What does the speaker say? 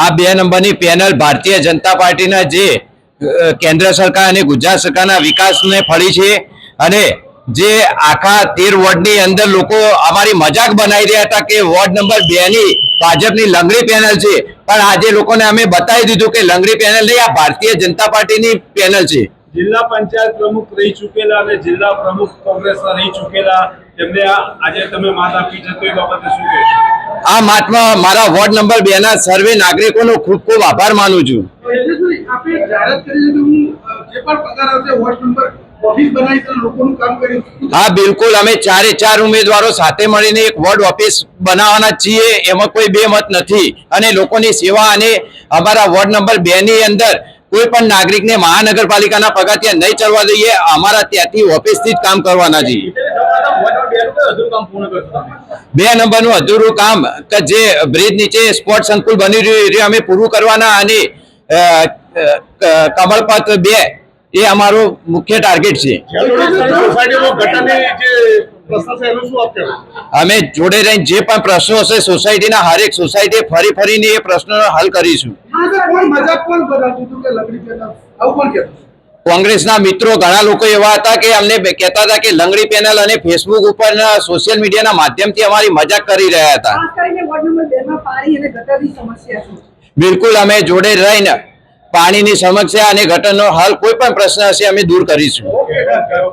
આ 2 નંબરની પેનલ ભારતીય જનતા પાર્ટીના જે કેન્દ્ર સરકાર અને ગુજરાત સરકારના વિકાસને ફળી છે અને જે આખા 13 વોર્ડની અંદર લોકો અમારી મજાક બનાવી રહ્યા હતા કે વોર્ડ નંબર 2 ની ભાજપની લંગડી પેનલ છે, પણ આજે લોકોને અમે બતાવી દીધું કે લંગડી પેનલ નહીં, આ ભારતીય જનતા પાર્ટીની પેનલ છે। જિલ્લા પંચાયત પ્રમુખ રહી ચૂકેલા અને જિલ્લા પ્રમુખ કોંગ્રેસના રહી ચૂકેલા તેમને આજે તમે માત આપી છે, તો એ બાબતે શું કહેશો? આ માતમાં મારા વોર્ડ નંબર 2 ના સર્વે નાગરિકોનો ખૂબ ખૂબ આભાર માનું છું। હા, બિલકુલ, અમે 4 ઉમેદવારો સાથે મળીને એક વોર્ડ ઓફિસ બનાવવાના છીએ, એમાં કોઈ બે મત નથી અને લોકોની સેવા અને અમારા વોર્ડ નંબર 2 ની અંદર કોઈ પણ નાગરિકને મહાનગરપાલિકાના પગથિયા નહીં ચડવા દઈએ, અમારા ત્યાંથી ઓફિસથી જ કામ કરવાના છીએ। 2 નંબરનું અધૂરું કામ કે જે બ્રિજ નીચે સ્પોર્ટ સંકુલ બની રહ્યું એ અમે પૂરું કરવાના અને કમળપથ 2 એ અમારો મુખ્ય ટાર્ગેટ છે। અમે જોડે રહીને જે પણ પ્રશ્નો હશે સોસાયટીના હરેક સોસાયટી ફરીને એ પ્રશ્નો હલ કરીશું। કોંગ્રેસના મિત્રો ઘણા લોકો એવા હતા કે અમને કહેતા હતા કે લંગડી પેનલ અને ફેસબુક ઉપર સોશિયલ મીડિયાના માધ્યમથી અમારી મજાક કરી રહ્યા હતા। બિલકુલ, અમે જોડે રહીને પાણીની સમસ્યા અને ગટરનો હલ કોઈ પણ પ્રશ્ન હશે અમે દૂર કરીશું।